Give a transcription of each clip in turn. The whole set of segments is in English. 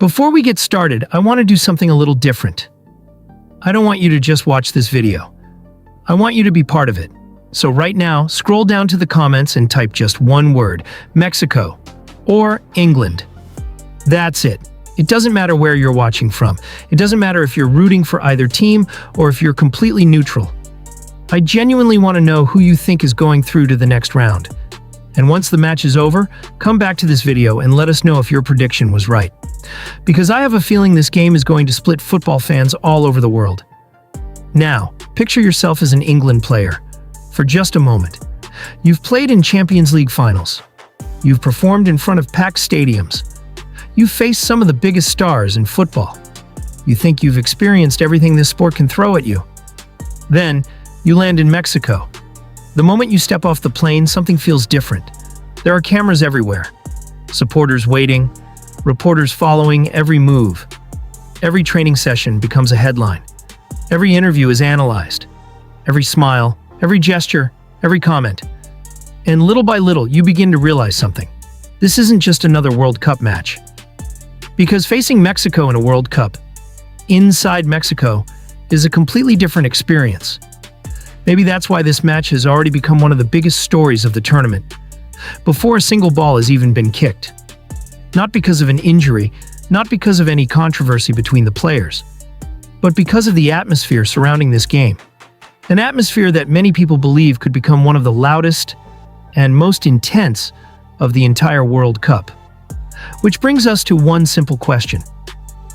Before we get started, I want to do something a little different. I don't want you to just watch this video. I want you to be part of it. So right now, scroll down to the comments and type just one word, Mexico or England. That's it. It doesn't matter where you're watching from. It doesn't matter if you're rooting for either team or if you're completely neutral. I genuinely want to know who you think is going through to the next round. And once the match is over, come back to this video and let us know if your prediction was right. Because I have a feeling this game is going to split football fans all over the world. Now, picture yourself as an England player. For just a moment. You've played in Champions League finals. You've performed in front of packed stadiums. You've faced some of the biggest stars in football. You think you've experienced everything this sport can throw at you. Then, you land in Mexico. The moment you step off the plane, something feels different. There are cameras everywhere. Supporters waiting, reporters following every move. Every training session becomes a headline. Every interview is analyzed. Every smile, every gesture, every comment. And little by little, you begin to realize something. This isn't just another World Cup match. Because facing Mexico in a World Cup, inside Mexico, is a completely different experience. Maybe that's why this match has already become one of the biggest stories of the tournament, before a single ball has even been kicked. Not because of an injury, not because of any controversy between the players, but because of the atmosphere surrounding this game. An atmosphere that many people believe could become one of the loudest and most intense of the entire World Cup. Which brings us to one simple question.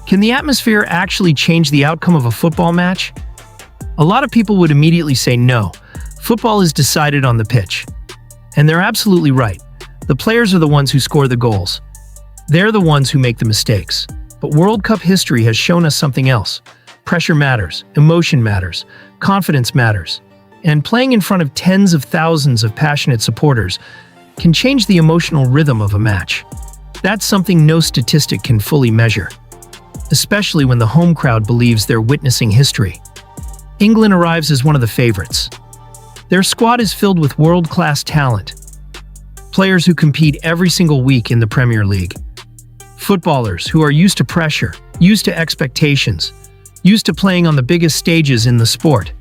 Can the atmosphere actually change the outcome of a football match? A lot of people would immediately say no. Football is decided on the pitch. And they're absolutely right. The players are the ones who score the goals. They're the ones who make the mistakes. But World Cup history has shown us something else. Pressure matters, emotion matters, confidence matters. And playing in front of tens of thousands of passionate supporters can change the emotional rhythm of a match. That's something no statistic can fully measure, especially when the home crowd believes they're witnessing history. England arrives as one of the favorites. Their squad is filled with world-class talent, players who compete every single week in the Premier League, footballers who are used to pressure, used to expectations, used to playing on the biggest stages in the sport.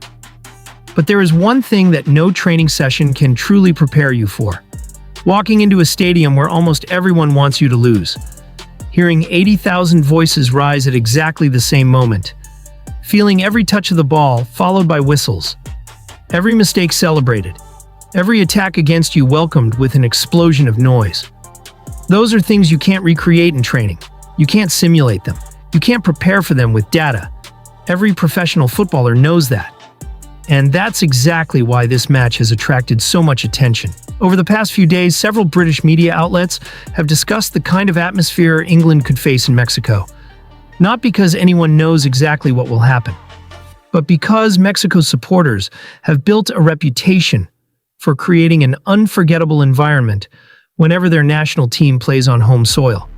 But there is one thing that no training session can truly prepare you for. Walking into a stadium where almost everyone wants you to lose. Hearing 80,000 voices rise at exactly the same moment. Feeling every touch of the ball followed by whistles. Every mistake celebrated. Every attack against you welcomed with an explosion of noise. Those are things you can't recreate in training. You can't simulate them. You can't prepare for them with data. Every professional footballer knows that. And that's exactly why this match has attracted so much attention. Over the past few days, several British media outlets have discussed the kind of atmosphere England could face in Mexico. Not because anyone knows exactly what will happen, but because Mexico's supporters have built a reputation for creating an unforgettable environment whenever their national team plays on home soil.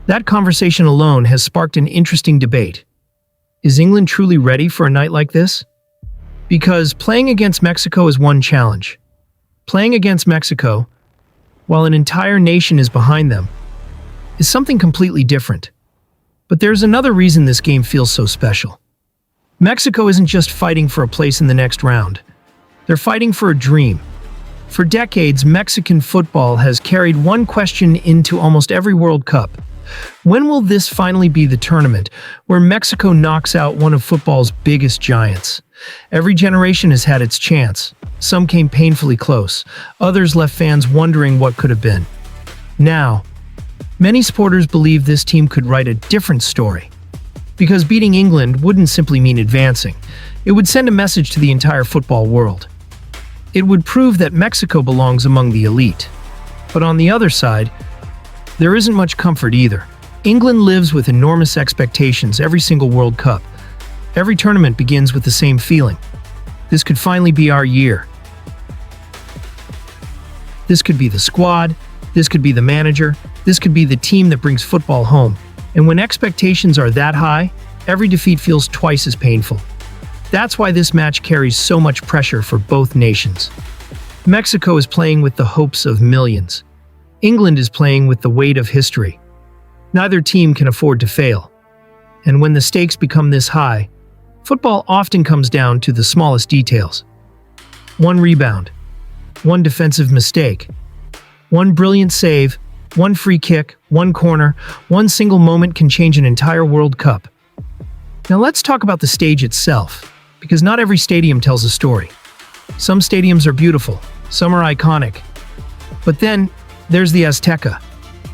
That conversation alone has sparked an interesting debate. Is England truly ready for a night like this? Because playing against Mexico is one challenge. Playing against Mexico, while an entire nation is behind them, is something completely different. But there's another reason this game feels so special. Mexico isn't just fighting for a place in the next round. They're fighting for a dream. For decades, Mexican football has carried one question into almost every World Cup. When will this finally be the tournament where Mexico knocks out one of football's biggest giants? Every generation has had its chance. Some came painfully close. Others left fans wondering what could have been. Now, many supporters believe this team could write a different story. Because beating England wouldn't simply mean advancing. It would send a message to the entire football world. It would prove that Mexico belongs among the elite. But on the other side, there isn't much comfort either. England lives with enormous expectations every single World Cup. Every tournament begins with the same feeling. This could finally be our year. This could be the squad. This could be the manager. This could be the team that brings football home. And when expectations are that high, every defeat feels twice as painful. That's why this match carries so much pressure for both nations. Mexico is playing with the hopes of millions. England is playing with the weight of history. Neither team can afford to fail. And when the stakes become this high, football often comes down to the smallest details. One rebound, one defensive mistake, one brilliant save, one free kick, one corner, one single moment can change an entire World Cup. Now let's talk about the stage itself, because not every stadium tells a story. Some stadiums are beautiful, some are iconic. But then, there's the Azteca.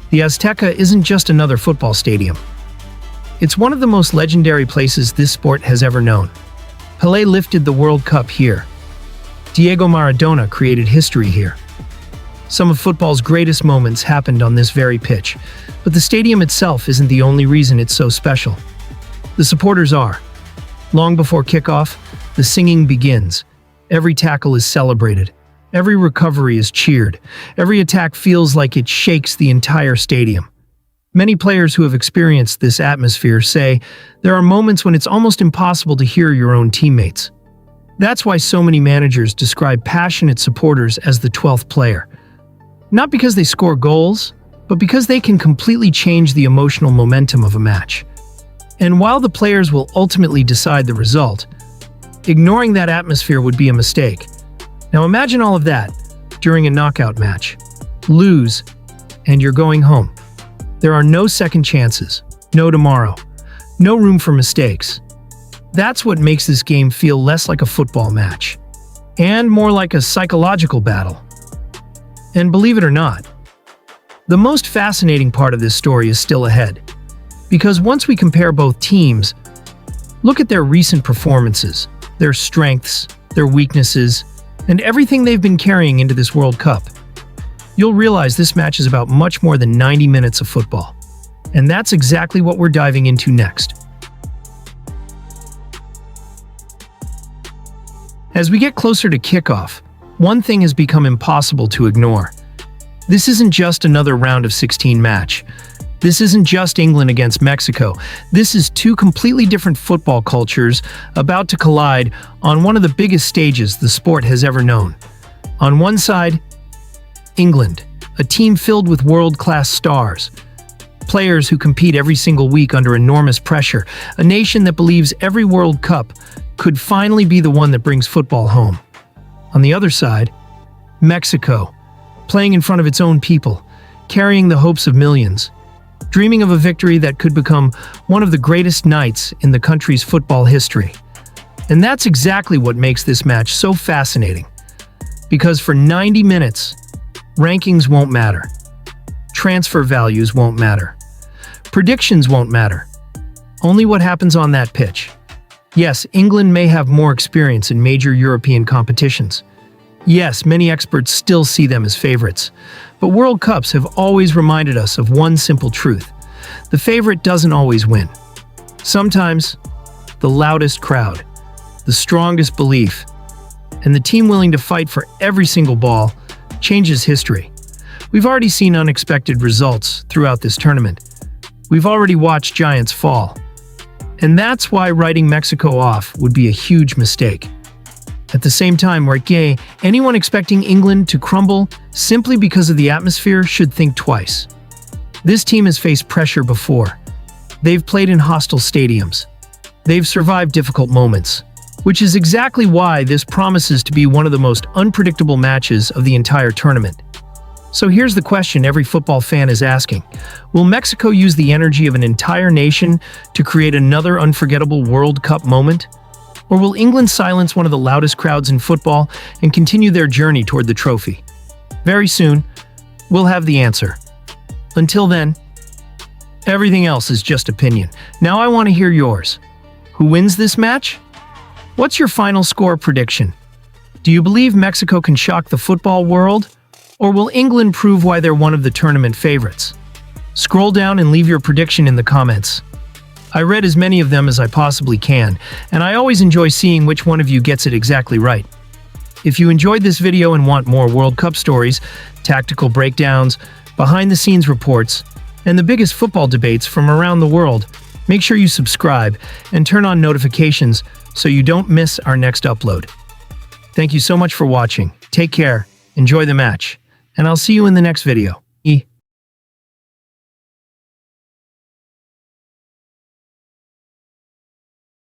The Azteca isn't just another football stadium. It's one of the most legendary places this sport has ever known. Pelé lifted the World Cup here. Diego Maradona created history here. Some of football's greatest moments happened on this very pitch, but the stadium itself isn't the only reason it's so special. The supporters are. Long before kickoff, the singing begins. Every tackle is celebrated. Every recovery is cheered. Every attack feels like it shakes the entire stadium. Many players who have experienced this atmosphere say there are moments when it's almost impossible to hear your own teammates. That's why so many managers describe passionate supporters as the 12th player. Not because they score goals, but because they can completely change the emotional momentum of a match. And while the players will ultimately decide the result, ignoring that atmosphere would be a mistake. Now imagine all of that during a knockout match. Lose, and you're going home. There are no second chances, no tomorrow, no room for mistakes. That's what makes this game feel less like a football match, and more like a psychological battle. And believe it or not, the most fascinating part of this story is still ahead. Because once we compare both teams, look at their recent performances, their strengths, their weaknesses, and everything they've been carrying into this World Cup, you'll realize this match is about much more than 90 minutes of football. And that's exactly what we're diving into next. As we get closer to kickoff, one thing has become impossible to ignore. This isn't just another round of 16 match. This isn't just England against Mexico. This is two completely different football cultures about to collide on one of the biggest stages the sport has ever known. On one side, England, a team filled with world-class stars. Players who compete every single week under enormous pressure. A nation that believes every World Cup could finally be the one that brings football home. On the other side, Mexico, playing in front of its own people, carrying the hopes of millions, dreaming of a victory that could become one of the greatest nights in the country's football history. And that's exactly what makes this match so fascinating. Because for 90 minutes, rankings won't matter. Transfer values won't matter. Predictions won't matter. Only what happens on that pitch. Yes, England may have more experience in major European competitions. Yes, many experts still see them as favorites. But World Cups have always reminded us of one simple truth. The favorite doesn't always win. Sometimes, the loudest crowd, the strongest belief, and the team willing to fight for every single ball changes history. We've already seen unexpected results throughout this tournament. We've already watched giants fall. And that's why writing Mexico off would be a huge mistake. At the same time, anyone expecting England to crumble simply because of the atmosphere should think twice. This team has faced pressure before. They've played in hostile stadiums. They've survived difficult moments, which is exactly why this promises to be one of the most unpredictable matches of the entire tournament. So here's the question every football fan is asking. Will Mexico use the energy of an entire nation to create another unforgettable World Cup moment? Or will England silence one of the loudest crowds in football and continue their journey toward the trophy? Very soon, we'll have the answer. Until then, everything else is just opinion. Now I want to hear yours. Who wins this match? What's your final score prediction? Do you believe Mexico can shock the football world? Or will England prove why they're one of the tournament favorites? Scroll down and leave your prediction in the comments. I read as many of them as I possibly can, and I always enjoy seeing which one of you gets it exactly right. If you enjoyed this video and want more World Cup stories, tactical breakdowns, behind-the-scenes reports, and the biggest football debates from around the world, make sure you subscribe and turn on notifications so you don't miss our next upload. Thank you so much for watching. Take care, enjoy the match, and I'll see you in the next video.